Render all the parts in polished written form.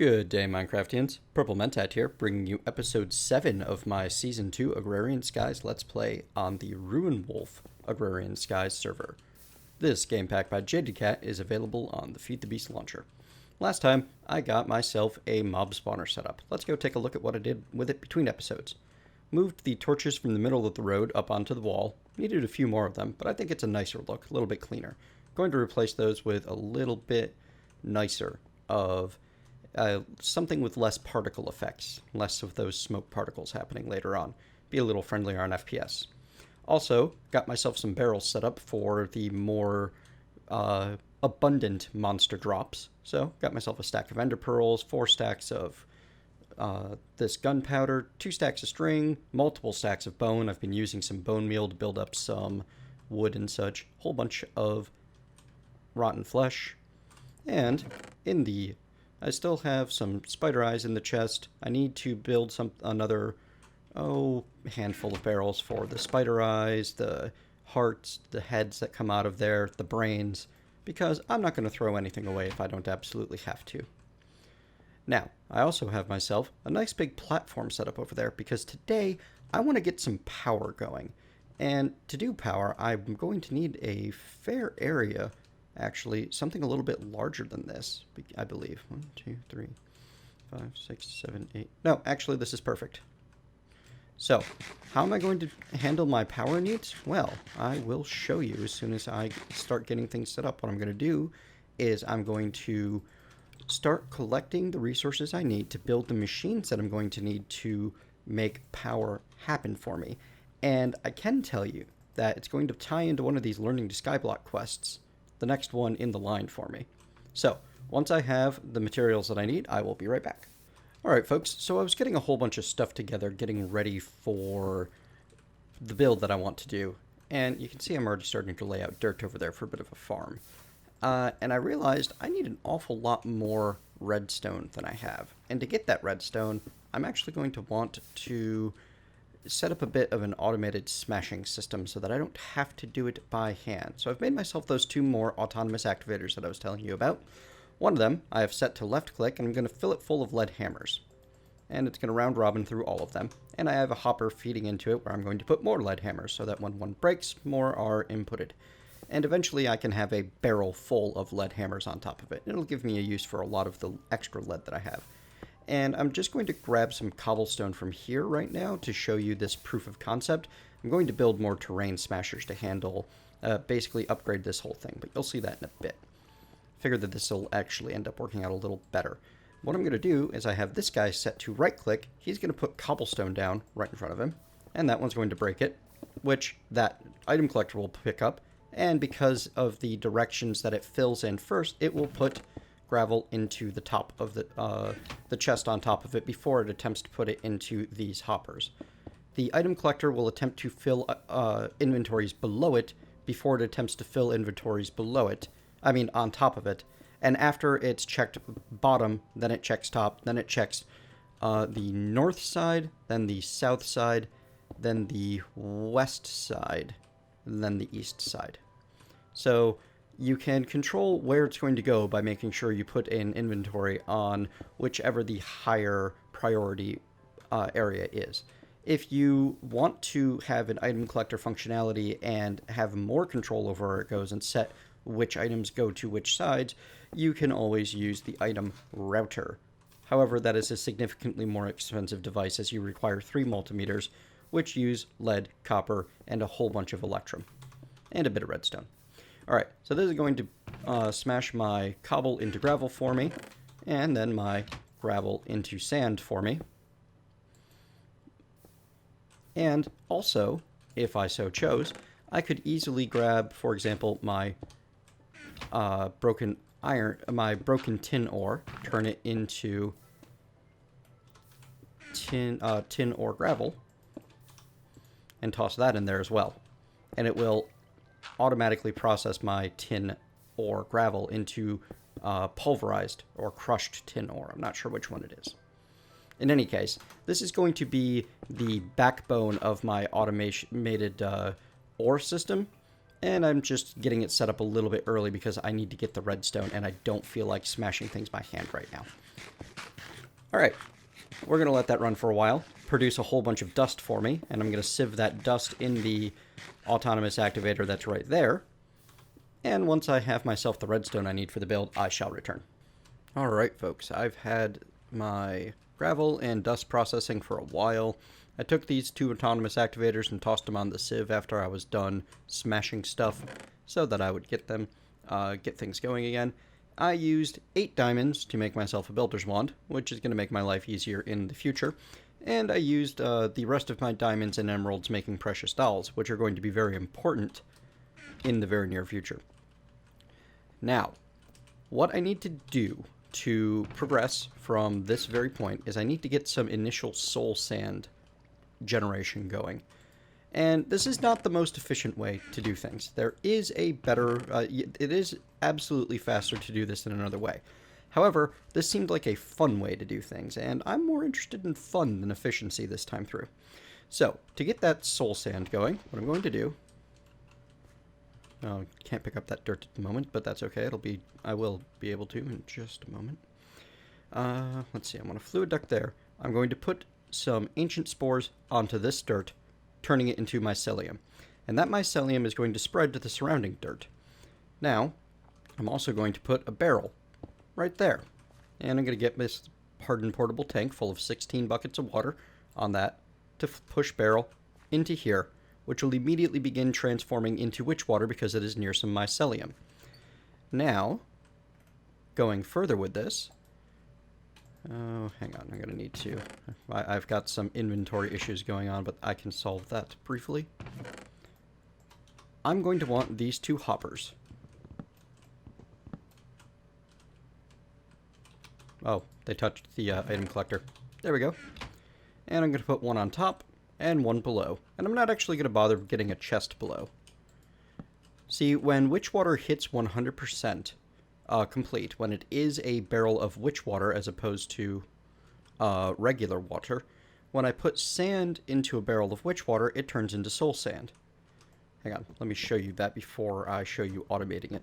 Good day, Minecraftians. Purple Mentat here, bringing you episode 7 of my Season 2 Agrarian Skies Let's Play on the Ruin Wolf Agrarian Skies server. This game pack by Jadedcat is available on the Feed the Beast launcher. Last time, I got myself a mob spawner set up. Let's go take a look at what I did with it between episodes. Moved the torches from the middle of the road up onto the wall. Needed a few more of them, but I think it's a nicer look, a little bit cleaner. Going to replace those with a little bit nicer of something with less particle effects, less of those smoke particles happening later on. Be a little friendlier on FPS. Also, got myself some barrels set up for the more abundant monster drops. So, got myself a stack of ender pearls, 4 stacks of this gunpowder, 2 stacks of string, multiple stacks of bone. I've been using some bone meal to build up some wood and such. Whole bunch of rotten flesh. And I still have some spider eyes in the chest. I need to build another handful of barrels for the spider eyes, the hearts, the heads that come out of there, the brains, because I'm not going to throw anything away if I don't absolutely have to. Now, I also have myself a nice big platform set up over there because today I want to get some power going. And to do power, I'm going to need a fair area. Actually, something a little bit larger than this, I believe. 1, 2, 3, 5, 6, 7, 8. No, actually, this is perfect. So, how am I going to handle my power needs? Well, I will show you as soon as I start getting things set up. What I'm going to do is I'm going to start collecting the resources I need to build the machines that I'm going to need to make power happen for me. And I can tell you that it's going to tie into one of these Learning to Skyblock quests, the next one in the line for me. So, once I have the materials that I need, I will be right back. Alright folks, so I was getting a whole bunch of stuff together, getting ready for the build that I want to do. And you can see I'm already starting to lay out dirt over there for a bit of a farm. And I realized I need an awful lot more redstone than I have. And to get that redstone, I'm actually going to want to set up a bit of an automated smashing system so that I don't have to do it by hand. So I've made myself those 2 more autonomous activators that I was telling you about. One of them I have set to left click, and I'm going to fill it full of lead hammers. And it's going to round robin through all of them. And I have a hopper feeding into it where I'm going to put more lead hammers so that when one breaks, more are inputted. And eventually I can have a barrel full of lead hammers on top of it. It'll give me a use for a lot of the extra lead that I have. And I'm just going to grab some cobblestone from here right now to show you this proof of concept. I'm going to build more terrain smashers to handle, basically upgrade this whole thing, but you'll see that in a bit. Figure that this will actually end up working out a little better. What I'm going to do is I have this guy set to right click. He's going to put cobblestone down right in front of him, and that one's going to break it, which that item collector will pick up, and because of the directions that it fills in first, it will put gravel into the top of the chest on top of it before it attempts to put it into these hoppers. The item collector will attempt to fill inventories below it before it attempts to fill inventories on top of it. And after it's checked bottom, then it checks top, then it checks the north side, then the south side, then the west side, and then the east side. So you can control where it's going to go by making sure you put in inventory on whichever the higher priority area is. If you want to have an item collector functionality and have more control over where it goes and set which items go to which sides, you can always use the item router. However, that is a significantly more expensive device as you require 3 multimeters, which use lead, copper, and a whole bunch of electrum, and a bit of redstone. Alright, so this is going to smash my cobble into gravel for me, and then my gravel into sand for me. And also, if I so chose, I could easily grab, for example, my broken tin ore, turn it into tin ore gravel, and toss that in there as well. And it will automatically process my tin ore gravel into pulverized or crushed tin ore. I'm not sure which one it is. In any case, this is going to be the backbone of my automated ore system, and I'm just getting it set up a little bit early because I need to get the redstone, and I don't feel like smashing things by hand right now. Alright, we're going to let that run for a while, produce a whole bunch of dust for me, and I'm going to sieve that dust in the autonomous activator that's right there. And once I have myself the redstone I need for the build, I shall return. Alright folks, I've had my gravel and dust processing for a while. I took these 2 autonomous activators and tossed them on the sieve after I was done smashing stuff so that I would get things going again. I used 8 diamonds to make myself a builder's wand, which is going to make my life easier in the future. And I used the rest of my diamonds and emeralds making precious dolls, which are going to be very important in the very near future. Now, what I need to do to progress from this very point is I need to get some initial soul sand generation going. And this is not the most efficient way to do things. There is a better, it is absolutely faster to do this in another way. However, this seemed like a fun way to do things, and I'm more interested in fun than efficiency this time through. So, to get that soul sand going, what I'm going to do... Oh, can't pick up that dirt at the moment, but that's okay. I will be able to in just a moment. Let's see, I'm going to fluid duct there. I'm going to put some ancient spores onto this dirt, turning it into mycelium. And that mycelium is going to spread to the surrounding dirt. Now, I'm also going to put a barrel right there. And I'm going to get this hardened portable tank full of 16 buckets of water on that to push barrel into here, which will immediately begin transforming into witch water because it is near some mycelium. Now, going further with this... Oh, hang on, I'm going to need to... I've got some inventory issues going on, but I can solve that briefly. I'm going to want these 2 hoppers. Oh, they touched the item collector. There we go. And I'm going to put one on top and one below. And I'm not actually going to bother getting a chest below. See, when witch water hits 100%, complete, when it is a barrel of witch water as opposed to regular water, when I put sand into a barrel of witch water, it turns into soul sand. Hang on, let me show you that before I show you automating it.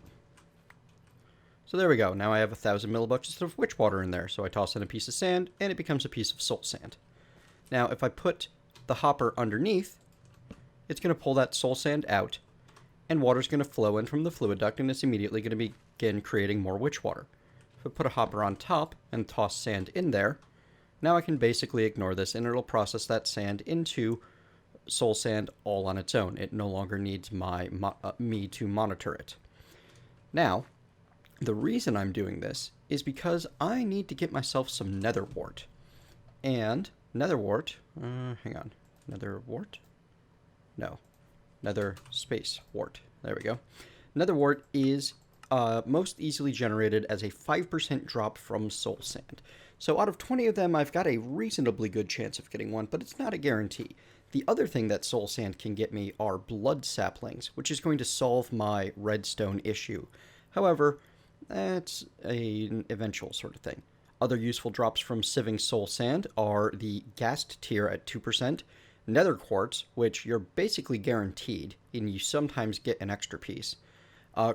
So there we go, now I have 1,000 millibucks of witch water in there, so I toss in a piece of sand, and it becomes a piece of soul sand. Now, if I put the hopper underneath, it's going to pull that soul sand out, and water's going to flow in from the fluid duct, and it's immediately going to begin creating more witch water. If I put a hopper on top and toss sand in there, now I can basically ignore this, and it'll process that sand into soul sand all on its own. It no longer needs me to monitor it. Now, the reason I'm doing this is because I need to get myself some nether wart. And nether wart, hang on, nether wart? No, nether space wart. There we go. Nether wart is most easily generated as a 5% drop from soul sand. So out of 20 of them, I've got a reasonably good chance of getting one, but it's not a guarantee. The other thing that soul sand can get me are blood saplings, which is going to solve my redstone issue. However, that's an eventual sort of thing. Other useful drops from sieving soul sand are the ghast tier at 2%, nether quartz, which you're basically guaranteed, and you sometimes get an extra piece,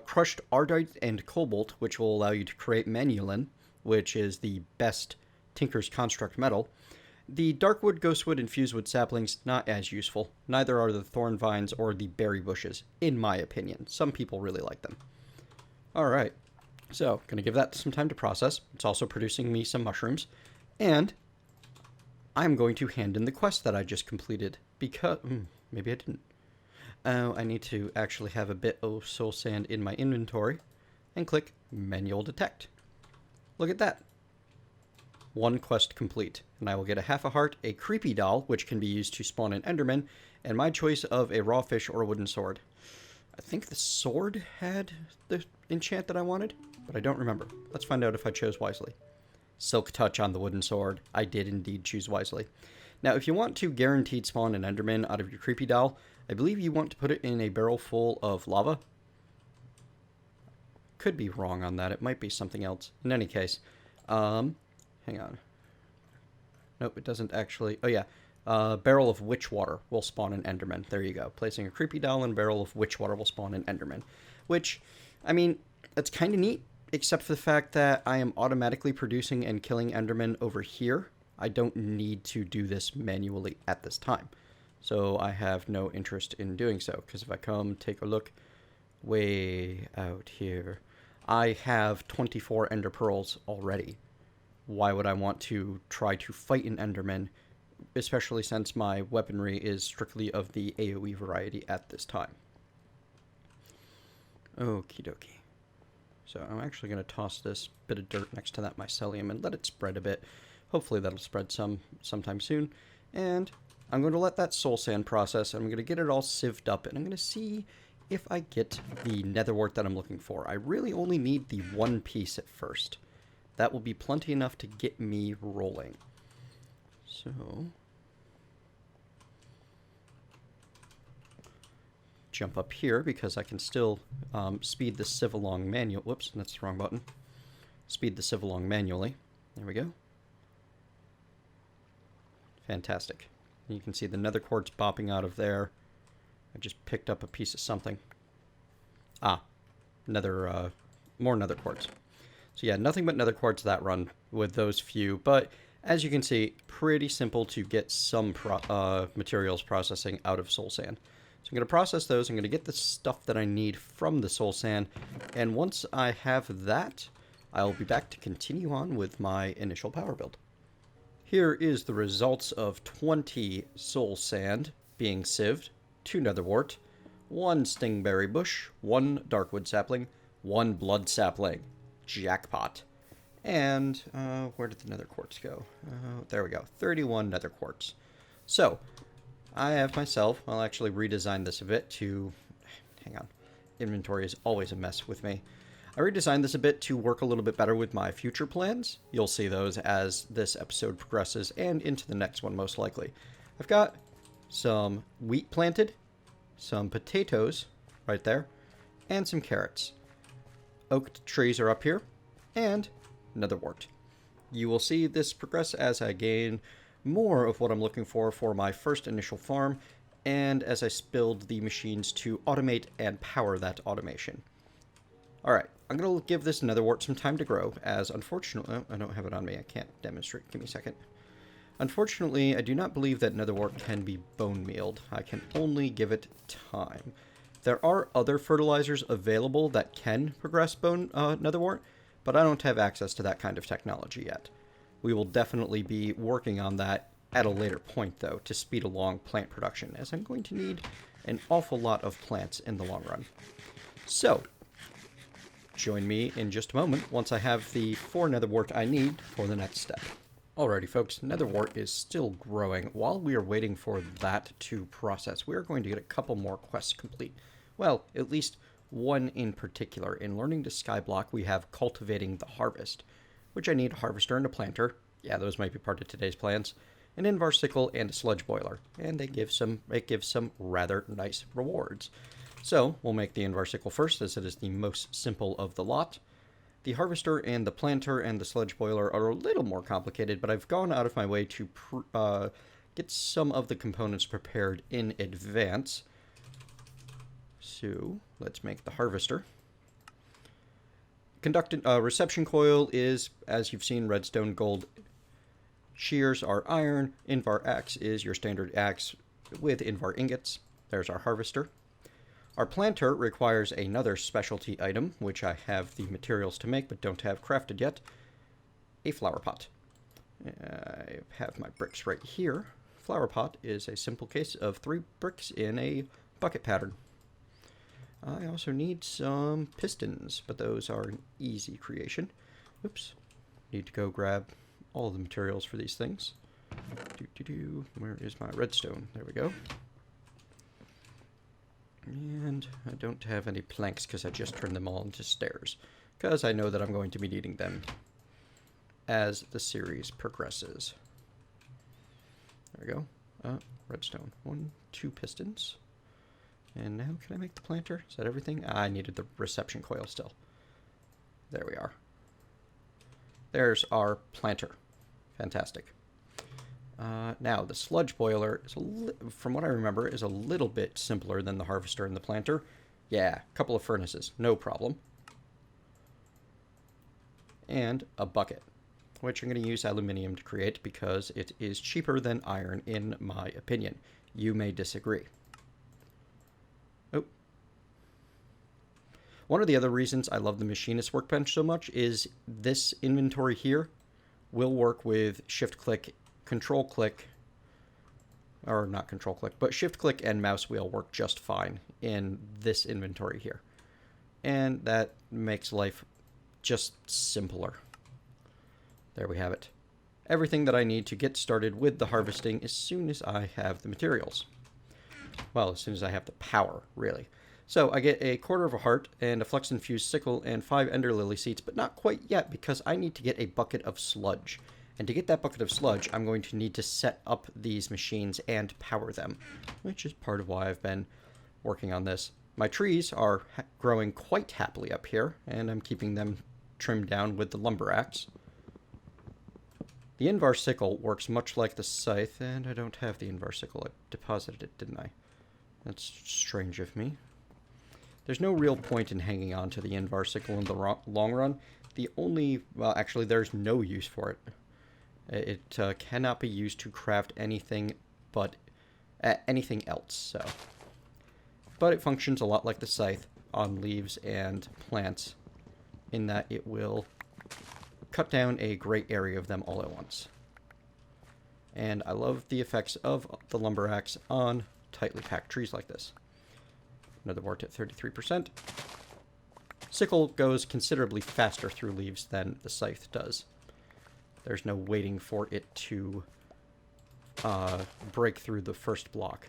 crushed ardite and cobalt, which will allow you to create manulin, which is the best Tinker's Construct metal. The darkwood, ghostwood, and fusewood saplings, not as useful. Neither are the thorn vines or the berry bushes, in my opinion. Some people really like them. Alright, so, going to give that some time to process. It's also producing me some mushrooms. And I'm going to hand in the quest that I just completed, because... maybe I didn't. Oh, I need to actually have a bit of soul sand in my inventory, and click Manual Detect. Look at that. One quest complete, and I will get a half a heart, a creepy doll, which can be used to spawn an enderman, and my choice of a raw fish or a wooden sword. I think the sword had the enchant that I wanted, but I don't remember. Let's find out if I chose wisely. Silk touch on the wooden sword. I did indeed choose wisely. Now, if you want to guaranteed spawn an enderman out of your creepy doll, I believe you want to put it in a barrel full of lava. Could be wrong on that. It might be something else. In any case, hang on. Nope, it doesn't actually... Oh, yeah. Barrel of witch water will spawn an enderman. There you go. Placing a creepy doll in a barrel of witch water will spawn an enderman. Which, I mean, that's kind of neat. except for the fact that I am automatically producing and killing Endermen over here. I don't need to do this manually at this time. So I have no interest in doing so, because if I come take a look way out here, I have 24 Ender Pearls already. Why would I want to try to fight an Enderman, especially since my weaponry is strictly of the AoE variety at this time? Okie dokie. So I'm actually going to toss this bit of dirt next to that mycelium and let it spread a bit. Hopefully that'll spread sometime soon. And I'm going to let that soul sand process. I'm going to get it all sieved up, and I'm going to see if I get the nether wart that I'm looking for. I really only need the one piece at first. That will be plenty enough to get me rolling. So jump up here because I can still speed the sieve along manually. Whoops, that's the wrong button. Speed the sieve along manually. There we go. Fantastic. You can see the nether quartz bopping out of there. I just picked up a piece of something. Ah, more nether quartz. So yeah, nothing but nether quartz that run with those few. But as you can see, pretty simple to get some materials processing out of soul sand. So I'm going to process those. I'm going to get the stuff that I need from the soul sand. And once I have that, I'll be back to continue on with my initial power build. Here is the results of 20 soul sand being sieved, 2 nether wart, 1 stingberry bush, 1 darkwood sapling, 1 blood sapling. Jackpot. And where did the nether quartz go? There we go. 31 nether quartz. So I have myself, I'll actually redesign this a bit to, hang on, inventory is always a mess with me. I redesigned this a bit to work a little bit better with my future plans. You'll see those as this episode progresses and into the next one most likely. I've got some wheat planted, some potatoes right there, and some carrots. Oak trees are up here, and nether wart. You will see this progress as I gain more of what I'm looking for my first initial farm, and as I build the machines to automate and power that automation. Alright, I'm going to give this nether wart some time to grow, as unfortunately, I don't have it on me, I can't demonstrate, give me a second. Unfortunately, I do not believe that nether wart can be bone mealed. I can only give it time. There are other fertilizers available that can progress nether wart, but I don't have access to that kind of technology yet. We will definitely be working on that at a later point, though, to speed along plant production, as I'm going to need an awful lot of plants in the long run. So, join me in just a moment once I have the 4 nether wart I need for the next step. Alrighty folks, nether wart is still growing. While we are waiting for that to process, we are going to get a couple more quests complete. Well, at least one in particular. In learning to skyblock, we have cultivating the harvest, which I need a harvester and a planter. Yeah, those might be part of today's plans. An invar sickle and a sludge boiler, and it gives some rather nice rewards. So we'll make the invar sickle first, as it is the most simple of the lot. The harvester and the planter and the sludge boiler are a little more complicated, but I've gone out of my way to get some of the components prepared in advance. So let's make the harvester. Reception coil is, as you've seen, redstone, gold. Shears are iron. Invar axe is your standard axe with invar ingots. There's our harvester. Our planter requires another specialty item, which I have the materials to make but don't have crafted yet. A flower pot. I have my bricks right here. Flower pot is a simple case of 3 bricks in a bucket pattern. I also need some pistons, but those are an easy creation. Oops. Need to go grab all the materials for these things. Where is my redstone? There we go. And I don't have any planks because I just turned them all into stairs, because I know that I'm going to be needing them as the series progresses. There we go. Redstone. 1, 2 pistons. And now can I make the planter? Is that everything? I needed the reception coil still. There we are. There's our planter. Fantastic. Now, the sludge boiler, is from what I remember, is a little bit simpler than the harvester and the planter. Yeah, a couple of furnaces, no problem. and a bucket, which I'm going to use aluminium to create because it is cheaper than iron in my opinion. You may disagree. Oh. One of the other reasons I love the machinist workbench so much is this inventory here will work with shift click, control click, or not control click, but shift click and mouse wheel work just fine in this inventory here. And that makes life just simpler. There we have it. Everything that I need to get started with the harvesting as soon as I have the materials. Well, as soon as I have the power, really. So I get a quarter of a heart and a flux infused sickle and 5 ender lily seeds, but not quite yet because I need to get a bucket of sludge. And to get that bucket of sludge, I'm going to need to set up these machines and power them, which is part of why I've been working on this. My trees are growing quite happily up here, and I'm keeping them trimmed down with the lumber axe. The Invar sickle works much like the scythe, and I don't have the Invar sickle. I deposited it, didn't I? That's strange of me. There's no real point in hanging on to the Invar sickle in the long run. Well, actually, there's no use for it. It cannot be used to craft anything but anything else, so. But it functions a lot like the scythe on leaves and plants in that it will cut down a great area of them all at once. And I love the effects of the lumber axe on tightly packed trees like this. Another wart at 33%. Sickle goes considerably faster through leaves than the scythe does. There's no waiting for it to break through the first block.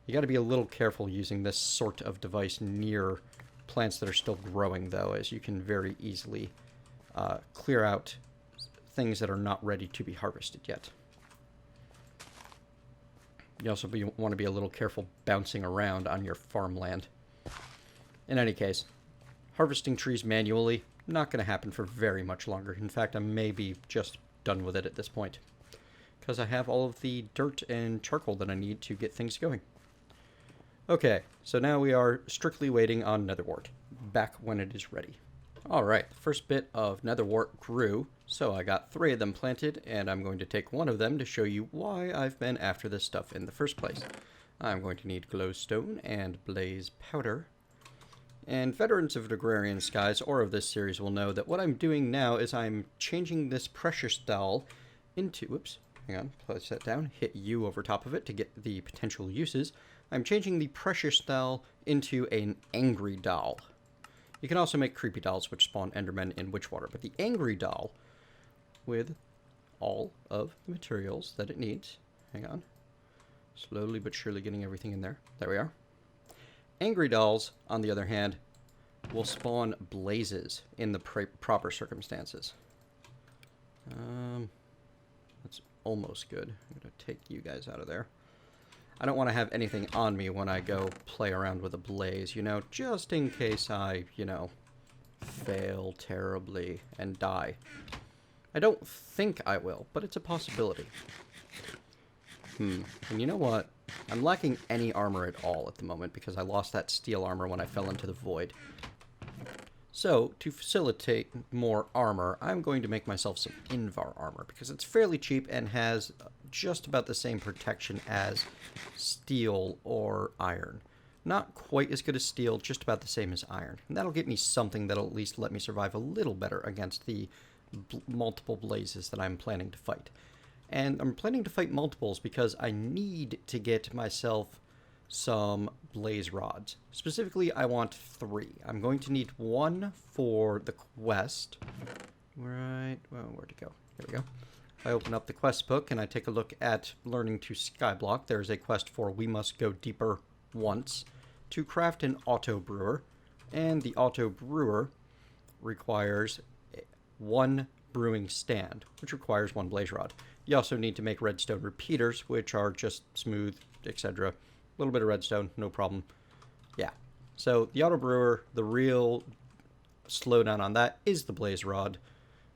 You got to be a little careful using this sort of device near plants that are still growing, though, as you can very easily clear out things that are not ready to be harvested yet. You also want to be a little careful bouncing around on your farmland. In any case, harvesting trees manually, not going to happen for very much longer. In fact, I may be just done with it at this point, because I have all of the dirt and charcoal that I need to get things going. Okay, so now we are strictly waiting on netherwort, back when it is ready. Alright, the first bit of netherwort grew, so I got 3 of them planted, and I'm going to take one of them to show you why I've been after this stuff in the first place. I'm going to need glowstone and blaze powder. And veterans of Agrarian Skies, or of this series, will know that what I'm doing now is I'm changing this precious doll into... Whoops, hang on, place that down, hit U over top of it to get the potential uses. I'm changing the precious doll into an angry doll. You can also make creepy dolls which spawn endermen in witchwater, but the angry doll, with all of the materials that it needs, hang on, slowly but surely getting everything in there, there we are. Angry dolls, on the other hand, will spawn blazes in the proper circumstances. That's almost good. I'm going to take you guys out of there. I don't want to have anything on me when I go play around with a blaze, you know, just in case I, you know, fail terribly and die. I don't think I will, but it's a possibility. And you know what? I'm lacking any armor at all at the moment because I lost that steel armor when I fell into the void. So, to facilitate more armor, I'm going to make myself some Invar armor because it's fairly cheap and has just about the same protection as steel or iron. Not quite as good as steel, just about the same as iron. And that'll get me something that'll at least let me survive a little better against the multiple blazes that I'm planning to fight. And I'm planning to fight multiples because I need to get myself some blaze rods. Specifically, I want 3. I'm going to need 1 for the quest. Right, well, where'd it go? There we go. If I open up the quest book and I take a look at learning to skyblock, there's a quest for we must go deeper once to craft an auto brewer. And the auto brewer requires 1 brewing stand, which requires 1 blaze rod. You also need to make redstone repeaters, which are just smooth, etc. A little bit of redstone, no problem. Yeah. So the auto brewer, the real slowdown on that is the blaze rod.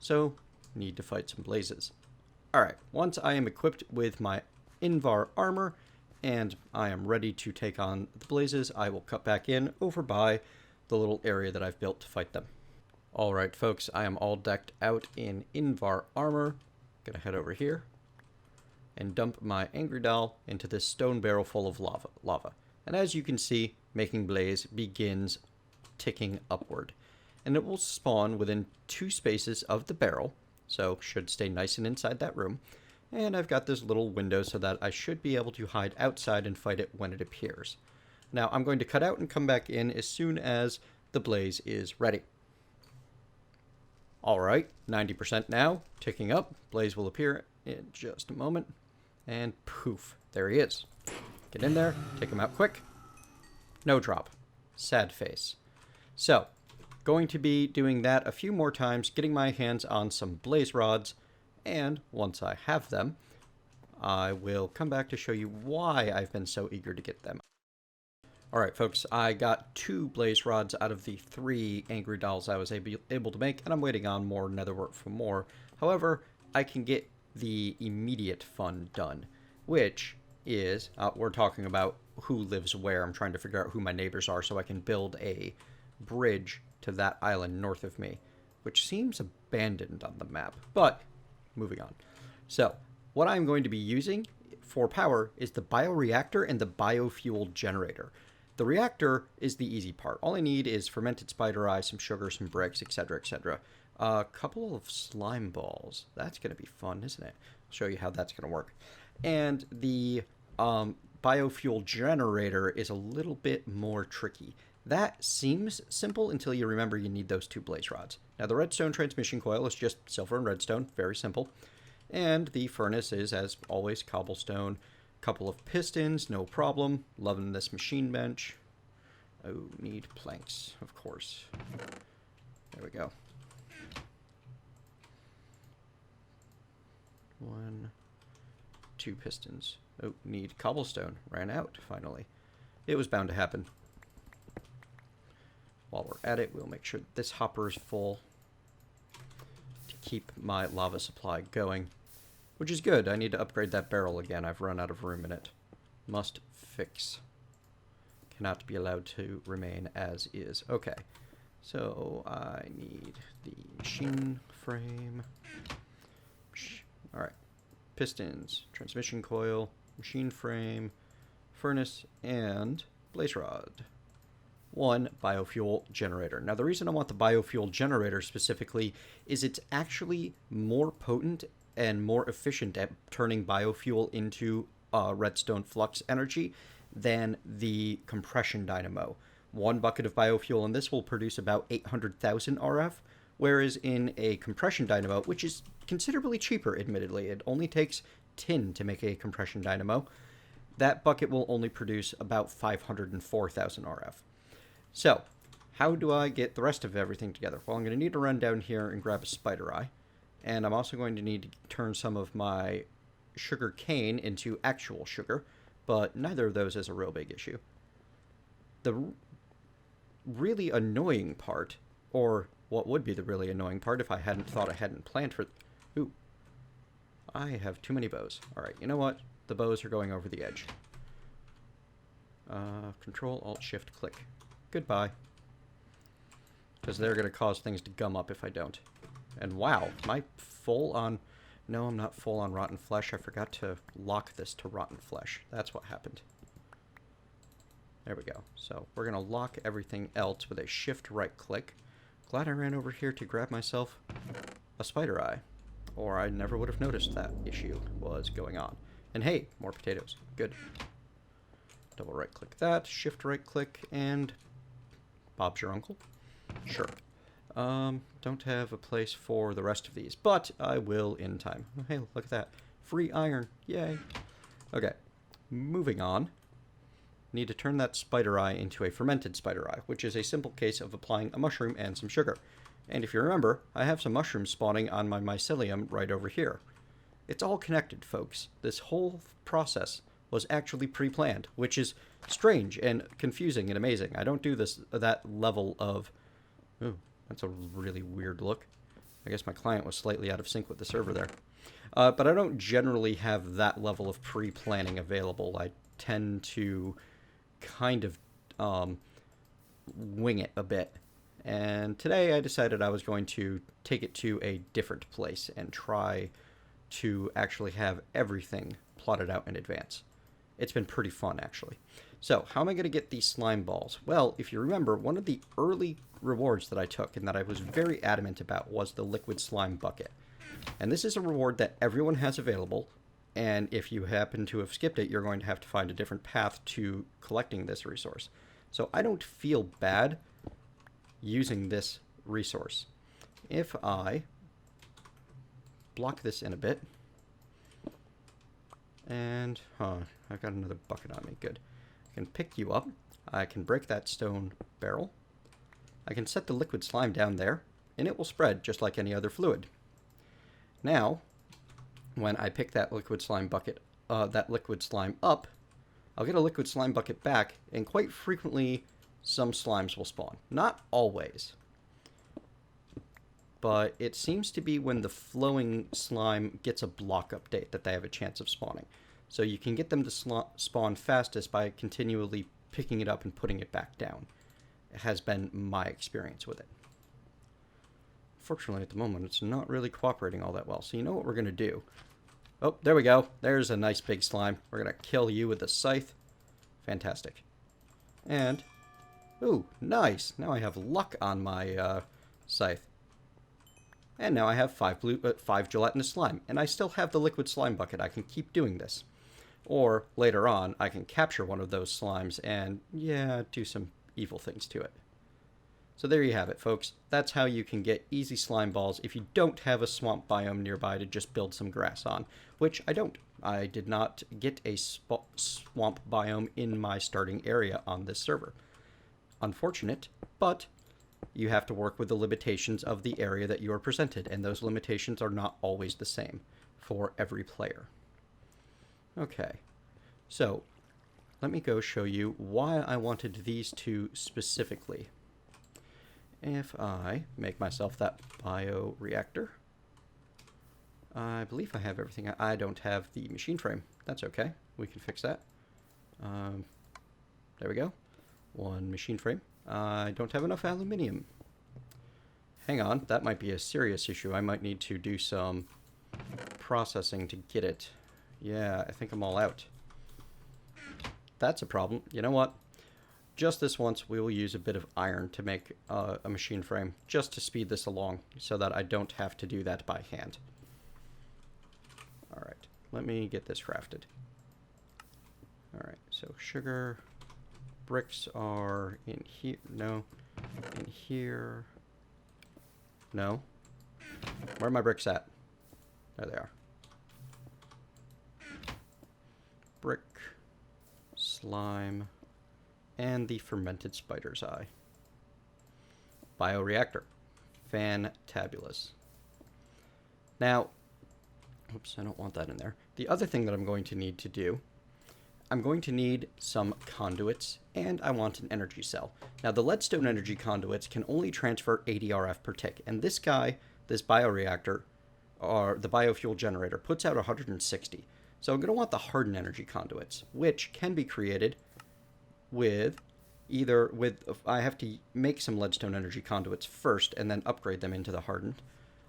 So need to fight some blazes. Alright, once I am equipped with my Invar armor and I am ready to take on the blazes, I will cut back in over by the little area that I've built to fight them. Alright folks, I am all decked out in Invar armor. Gonna head over here and dump my Angry Doll into this stone barrel full of lava. And as you can see, making blaze begins ticking upward. And it will spawn within 2 spaces of the barrel, so should stay nice and inside that room. And I've got this little window so that I should be able to hide outside and fight it when it appears. Now I'm going to cut out and come back in as soon as the blaze is ready. Alright, 90% now, ticking up. Blaze will appear in just a moment. And poof, there he is. Get in there, take him out quick. No drop. Sad face. So, going to be doing that a few more times, getting my hands on some blaze rods, and once I have them, I will come back to show you why I've been so eager to get them. Alright folks, I got 2 blaze rods out of the 3 Angry Dolls I was able to make, and I'm waiting on more netherwort for more. However, I can get the immediate fun done, which is, we're talking about who lives where. I'm trying to figure out who my neighbors are so I can build a bridge to that island north of me, which seems abandoned on the map, but moving on. So, what I'm going to be using for power is the bioreactor and the biofuel generator. The reactor is the easy part. All I need is fermented spider eye, some sugar, some bricks, etc., etc. A couple of slime balls. That's going to be fun, isn't it? I'll show you how that's going to work. And the biofuel generator is a little bit more tricky. That seems simple until you remember you need those 2 blaze rods. Now, the redstone transmission coil is just silver and redstone. Very simple. And the furnace is, as always, cobblestone. Couple of pistons, no problem. Loving this machine bench. Oh, need planks, of course. There we go. 1, 2 pistons. Oh, need cobblestone. Ran out, finally. It was bound to happen. While we're at it, we'll make sure that this hopper is full to keep my lava supply going. Which is good. I need to upgrade that barrel again. I've run out of room in it. Must fix. Cannot be allowed to remain as is. Okay. So, I need the machine frame. Alright. Pistons, transmission coil, machine frame, furnace, and blaze rod. 1 biofuel generator. Now, the reason I want the biofuel generator specifically is it's actually more potent and more efficient at turning biofuel into redstone flux energy than the compression dynamo. 1 bucket of biofuel in this will produce about 800,000 RF, whereas in a compression dynamo, which is considerably cheaper, admittedly, it only takes tin to make a compression dynamo, that bucket will only produce about 504,000 RF. So, how do I get the rest of everything together? Well, I'm going to need to run down here and grab a spider eye. And I'm also going to need to turn some of my sugar cane into actual sugar, but neither of those is a real big issue. The really annoying part, or what would be the really annoying part if I hadn't thought I hadn't planned for... Ooh. I have too many bows. Alright, you know what? The bows are going over the edge. Control, Alt, Shift, click. Goodbye. Because they're going to cause things to gum up if I don't. And wow, am I full on... No, I'm not full on rotten flesh. I forgot to lock this to rotten flesh. That's what happened. There we go. So we're going to lock everything else with a shift right click. Glad I ran over here to grab myself a spider eye. Or I never would have noticed that issue was going on. And hey, more potatoes. Good. Double right click that, shift right click, and Bob's your uncle? Sure. Don't have a place for the rest of these, but I will in time. Oh, hey, look at that. Free iron. Yay. Okay. Moving on. Need to turn that spider eye into a fermented spider eye, which is a simple case of applying a mushroom and some sugar. And if you remember, I have some mushrooms spawning on my mycelium right over here. It's all connected, folks. This whole process was actually pre-planned, which is strange and confusing and amazing. I don't do that level of... Ooh, that's a really weird look. I guess my client was slightly out of sync with the server there. But I don't generally have that level of pre-planning available. I tend to kind of wing it a bit And today I decided I was going to take it to a different place and try to actually have everything plotted out in advance. It's been pretty fun, actually. So, how am I going to get these slime balls? Well, if you remember, one of the early rewards that I took and that I was very adamant about was the liquid slime bucket. And this is a reward that everyone has available, and if you happen to have skipped it, you're going to have to find a different path to collecting this resource. So I don't feel bad using this resource. If I block this in a bit, and, I've got another bucket on me, good. I can pick you up, I can break that stone barrel, I can set the liquid slime down there, and it will spread just like any other fluid. Now, when I pick that liquid slime bucket, that liquid slime up, I'll get a liquid slime bucket back, and quite frequently, some slimes will spawn. Not always, but it seems to be when the flowing slime gets a block update that they have a chance of spawning. So you can get them to spawn fastest by continually picking it up and putting it back down. It has been my experience with it. Fortunately, at the moment, it's not really cooperating all that well. So you know what we're going to do? Oh, there we go. There's a nice big slime. We're going to kill you with a scythe. Fantastic. And, ooh, nice. Now I have luck on my scythe. And now I have 5 gelatinous slime. And I still have the liquid slime bucket. I can keep doing this. Or, later on, I can capture one of those slimes and, yeah, do some evil things to it. So there you have it, folks. That's how you can get easy slime balls if you don't have a swamp biome nearby to just build some grass on, which I don't. I did not get a swamp biome in my starting area on this server. Unfortunate, but you have to work with the limitations of the area that you are presented, and those limitations are not always the same for every player. Okay, so let me go show you why I wanted these two specifically. If I make myself that bioreactor, I believe I have everything. I don't have the machine frame. That's okay. We can fix that. There we go. One machine frame. I don't have enough aluminium. Hang on. That might be a serious issue. I might need to do some processing to get it. Yeah, I think I'm all out. That's a problem. You know what? Just this once, we will use a bit of iron to make a machine frame, just to speed this along, so that I don't have to do that by hand. Alright, let me get this crafted. Alright, so sugar, bricks are in here, no, in here, no. Where are my bricks at? There they are. Brick, slime, and the fermented spider's eye. Bioreactor. Fantabulous. Now, oops, I don't want that in there. The other thing that I'm going to need to do, I'm going to need some conduits, and I want an energy cell. Now, the leadstone energy conduits can only transfer 80 RF per tick, and this guy, this bioreactor, or the biofuel generator, puts out 160. So I'm going to want the hardened energy conduits, which can be created with I have to make some leadstone energy conduits first and then upgrade them into the hardened.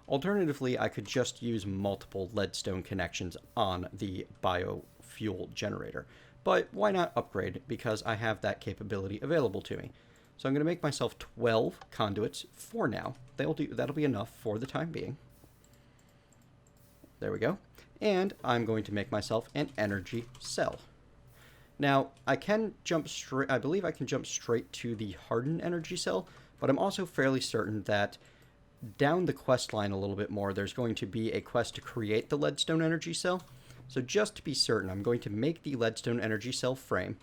Alternatively, I could just use multiple leadstone connections on the biofuel generator. But why not upgrade, because I have that capability available to me. So I'm going to make myself 12 conduits for now. That'll be enough for the time being. There we go. And I'm going to make myself an energy cell. Now, I believe I can jump straight to the hardened energy cell, but I'm also fairly certain that down the quest line a little bit more, there's going to be a quest to create the leadstone energy cell. So just to be certain, I'm going to make the leadstone energy cell frame,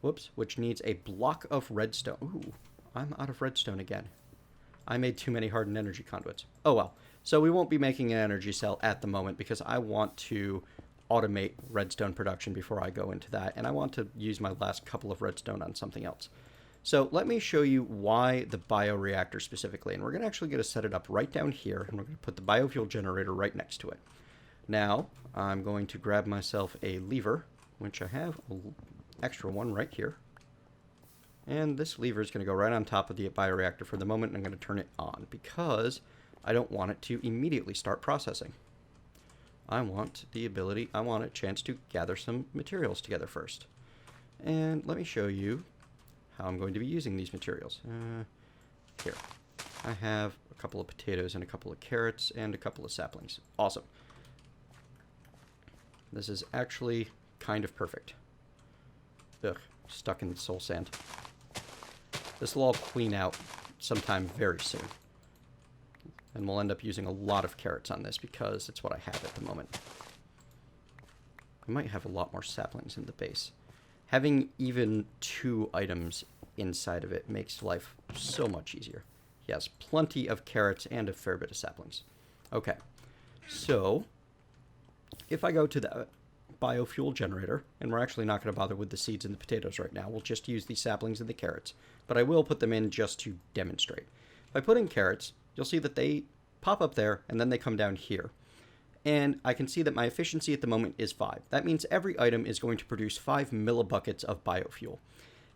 which needs a block of redstone. Ooh, I'm out of redstone again. I made too many hardened energy conduits. Oh well. So we won't be making an energy cell at the moment because I want to automate redstone production before I go into that, and I want to use my last couple of redstone on something else. So let me show you why the bioreactor specifically, and we're going to actually get to set it up right down here, and we're going to put the biofuel generator right next to it. Now, I'm going to grab myself a lever, which I have an extra one right here. And this lever is going to go right on top of the bioreactor for the moment, and I'm going to turn it on because I don't want it to immediately start processing. I want a chance to gather some materials together first. And let me show you how I'm going to be using these materials. Here. I have a couple of potatoes and a couple of carrots and a couple of saplings. Awesome. This is actually kind of perfect. Ugh, stuck in the soul sand. This will all clean out sometime very soon. And we'll end up using a lot of carrots on this because it's what I have at the moment. I might have a lot more saplings in the base. Having even 2 items inside of it makes life so much easier. Yes, plenty of carrots and a fair bit of saplings. Okay, so if I go to the biofuel generator, and we're actually not going to bother with the seeds and the potatoes right now, we'll just use the saplings and the carrots, but I will put them in just to demonstrate. If I put in carrots, you'll see that they pop up there, and then they come down here. And I can see that my efficiency at the moment is 5. That means every item is going to produce 5 millibuckets of biofuel.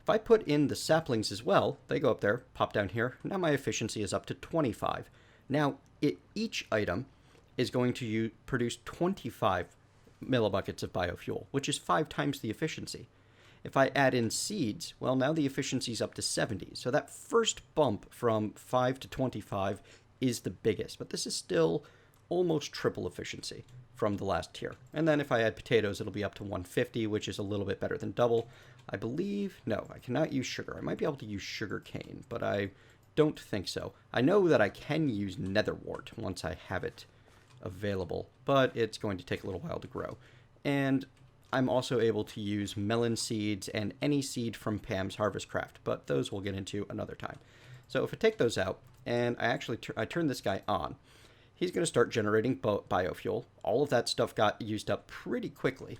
If I put in the saplings as well, they go up there, pop down here. Now my efficiency is up to 25. Now, each item is going to produce 25 millibuckets of biofuel, which is 5 times the efficiency. If I add in seeds, well, now the efficiency is up to 70. So that first bump from 5 to 25 is the biggest, but this is still almost triple efficiency from the last tier. And then if I add potatoes, it'll be up to 150, which is a little bit better than double. I believe, no, I cannot use sugar. I might be able to use sugar cane, but I don't think so. I know that I can use nether wart once I have it available, but it's going to take a little while to grow. And I'm also able to use melon seeds and any seed from Pam's Harvest Craft, but those we'll get into another time. So if I take those out, and I turn this guy on, he's going to start generating biofuel. All of that stuff got used up pretty quickly.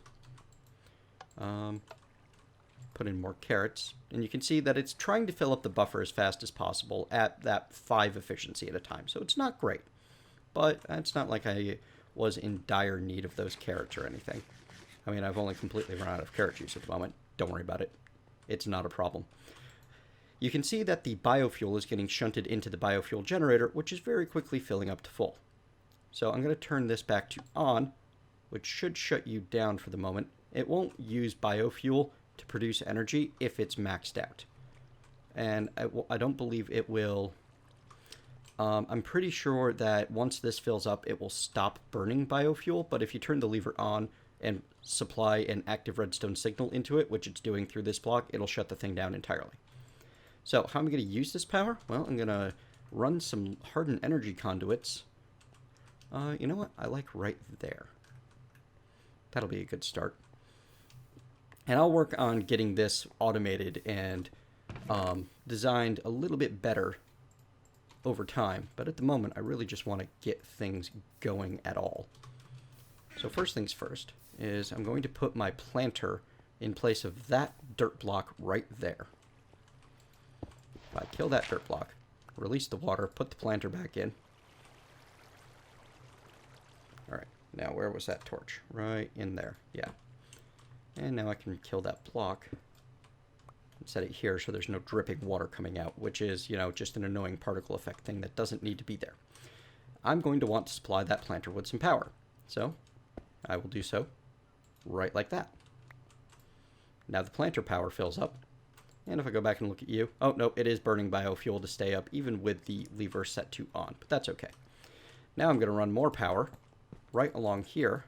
Put in more carrots, and you can see that it's trying to fill up the buffer as fast as possible at that 5 efficiency at a time. So it's not great, but it's not like I was in dire need of those carrots or anything. I mean, I've only completely run out of carrot juice at the moment. Don't worry about it. It's not a problem. You can see that the biofuel is getting shunted into the biofuel generator, which is very quickly filling up to full. So I'm going to turn this back to on, which should shut you down for the moment. It won't use biofuel to produce energy if it's maxed out. And I don't believe it will. I'm pretty sure that once this fills up, it will stop burning biofuel, but if you turn the lever on and supply an active redstone signal into it, which it's doing through this block, it'll shut the thing down entirely. So how am I going to use this power? Well, I'm going to run some hardened energy conduits. You know what? I like right there. That'll be a good start. And I'll work on getting this automated and designed a little bit better over time. But at the moment, I really just want to get things going at all. So first things first is I'm going to put my planter in place of that dirt block right there. If I kill that dirt block, release the water, put the planter back in. Alright, now where was that torch? Right in there, yeah. And now I can kill that block and set it here so there's no dripping water coming out, which is, you know, just an annoying particle effect thing that doesn't need to be there. I'm going to want to supply that planter with some power. So I will do so right like that. Now the planter power fills up. And if I go back and look at you, oh no, it is burning biofuel to stay up even with the lever set to on, but that's okay. Now I'm going to run more power right along here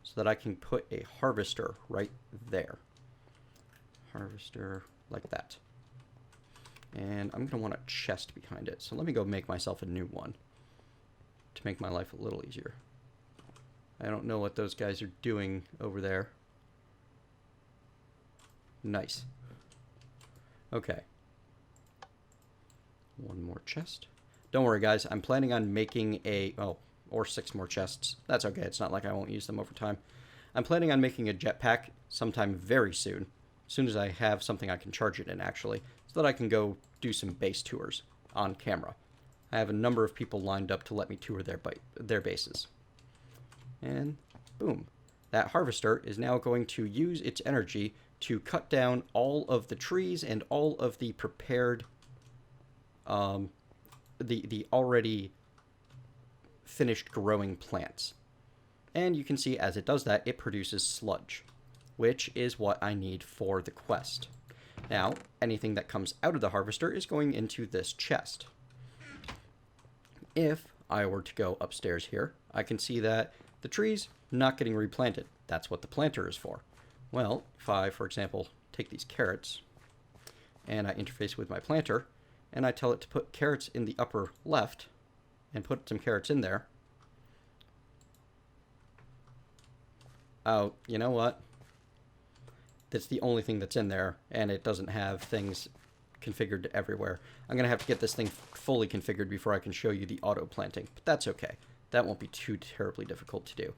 so that I can put a harvester right there. Harvester like that. And I'm going to want a chest behind it. So let me go make myself a new one to make my life a little easier. I don't know what those guys are doing over there. Nice. Okay. One more chest. Don't worry, guys. I'm planning on making or 6 more chests. That's okay. It's not like I won't use them over time. I'm planning on making a jetpack sometime very soon. As soon as I have something I can charge it in, actually, so that I can go do some base tours on camera. I have a number of people lined up to let me tour their bases. And boom. That harvester is now going to use its energy to cut down all of the trees and all of the prepared, the already finished growing plants. And you can see as it does that, it produces sludge, which is what I need for the quest. Now, anything that comes out of the harvester is going into this chest. If I were to go upstairs here, I can see that the trees not getting replanted. That's what the planter is for. Well, if I, for example, take these carrots and I interface with my planter and I tell it to put carrots in the upper left and put some carrots in there. Oh, you know what? That's the only thing that's in there, and it doesn't have things configured everywhere. I'm going to have to get this thing fully configured before I can show you the auto planting, but that's okay. That won't be too terribly difficult to do.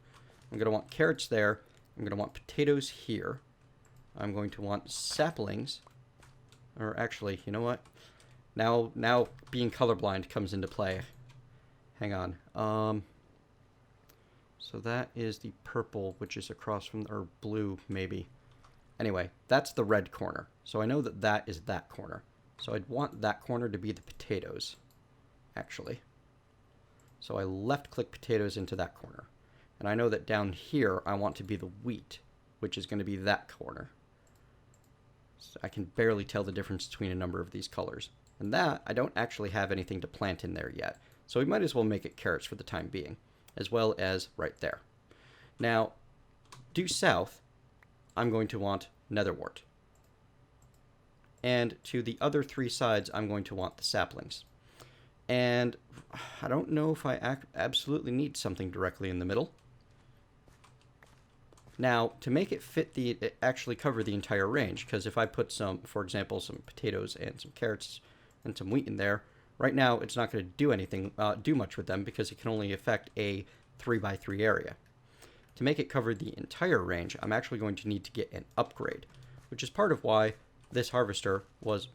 I'm going to want carrots there. I'm going to want potatoes here. I'm going to want saplings. Or actually, you know what? Now being colorblind comes into play. Hang on. So that is the purple, which is across from, or blue, maybe. Anyway, that's the red corner. So I know that that is that corner. So I'd want that corner to be the potatoes, actually. So I left-click potatoes into that corner. And I know that down here, I want to be the wheat, which is going to be that corner. So I can barely tell the difference between a number of these colors. And that, I don't actually have anything to plant in there yet. So we might as well make it carrots for the time being, as well as right there. Now, due south, I'm going to want netherwort. And to the other three sides, I'm going to want the saplings. And I don't know if I absolutely need something directly in the middle. Now, to make it fit it actually cover the entire range, because if I put some, for example, some potatoes and some carrots and some wheat in there, right now it's not going to do anything, do much with them, because it can only affect a 3x3 area. To make it cover the entire range, I'm actually going to need to get an upgrade, which is part of why this harvester was...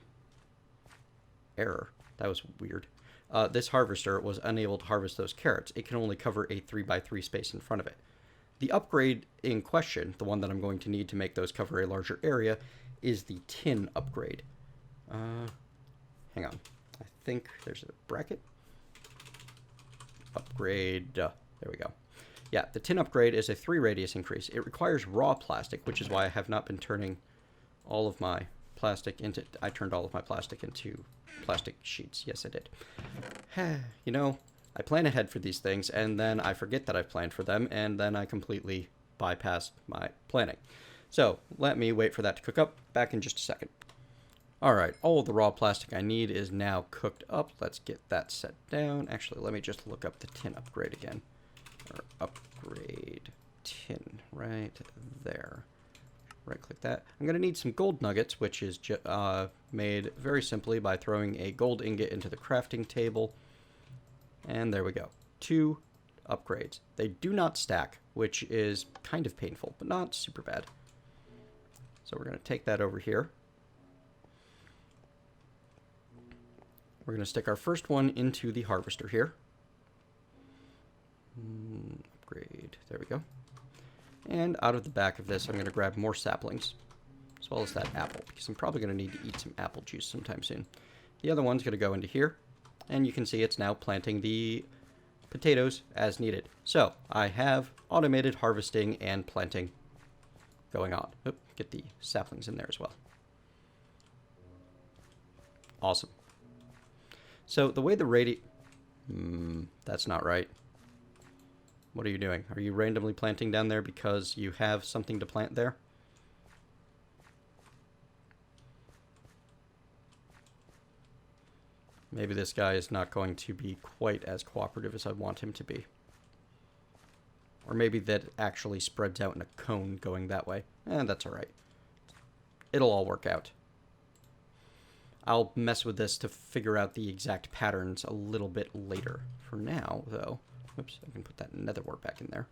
Error. That was weird. This harvester was unable to harvest those carrots. It can only cover a 3x3 space in front of it. The upgrade in question, the one that I'm going to need to make those cover a larger area, is the tin upgrade. Hang on. I think there's a bracket. Upgrade. There we go. Yeah, the tin upgrade is a 3 radius increase. It requires raw plastic, which is why I have not been turning all of my plastic into... I turned all of my plastic into plastic sheets. Yes, I did. You know, I plan ahead for these things, and then I forget that I've planned for them, and then I completely bypass my planning. So, let me wait for that to cook up. Back in just a second. Alright, all of the raw plastic I need is now cooked up. Let's get that set down. Actually, let me just look up the tin upgrade again. Or upgrade tin right there. Right click that. I'm going to need some gold nuggets, which is made very simply by throwing a gold ingot into the crafting table. And there we go. 2 upgrades. They do not stack, which is kind of painful, but not super bad. So we're going to take that over here. We're going to stick our first one into the harvester here. Upgrade. There we go. And out of the back of this, I'm going to grab more saplings, as well as that apple, because I'm probably going to need to eat some apple juice sometime soon. The other one's going to go into here, and you can see it's now planting the potatoes as needed. So, I have automated harvesting and planting going on. Oop, get the saplings in there as well. Awesome. So, the way the that's not right. What are you doing? Are you randomly planting down there because you have something to plant there? Maybe this guy is not going to be quite as cooperative as I want him to be. Or maybe that actually spreads out in a cone going that way. That's alright. It'll all work out. I'll mess with this to figure out the exact patterns a little bit later. For now, though... Oops, I can put that nether wart back in there.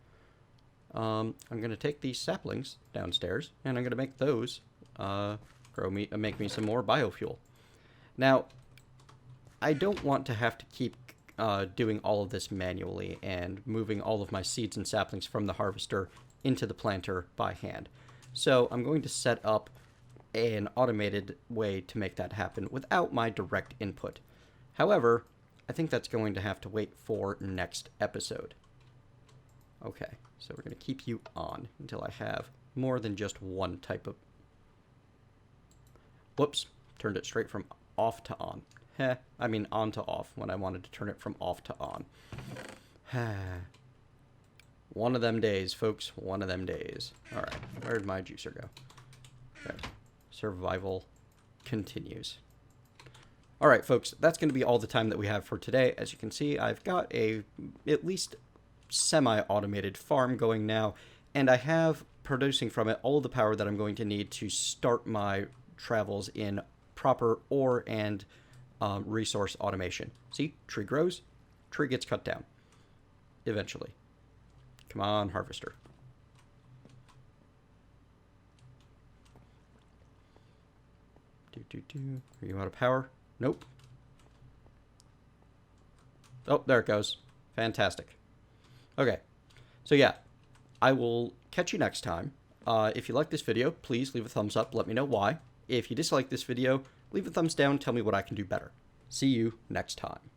I'm going to take these saplings downstairs, and I'm going to make those make me some more biofuel. Now, I don't want to have to keep doing all of this manually and moving all of my seeds and saplings from the harvester into the planter by hand. So I'm going to set up an automated way to make that happen without my direct input. However, I think that's going to have to wait for next episode. Okay, so we're going to keep you on until I have more than just one type of... Whoops, turned it straight from off to on. I mean on to off when I wanted to turn it from off to on. One of them days, folks. One of them days. Alright, where'd my juicer go? Okay. Survival continues. Alright, folks, that's going to be all the time that we have for today. As you can see, I've got a at least semi-automated farm going now, and I have producing from it all of the power that I'm going to need to start my travels in proper ore and resource automation. See? Tree grows, tree gets cut down. Eventually. Come on, harvester. Are you out of power? Nope. Oh, there it goes. Fantastic. Okay. So yeah, I will catch you next time. If you like this video, please leave a thumbs up. Let me know why. If you dislike this video, leave a thumbs down. Tell me what I can do better. See you next time.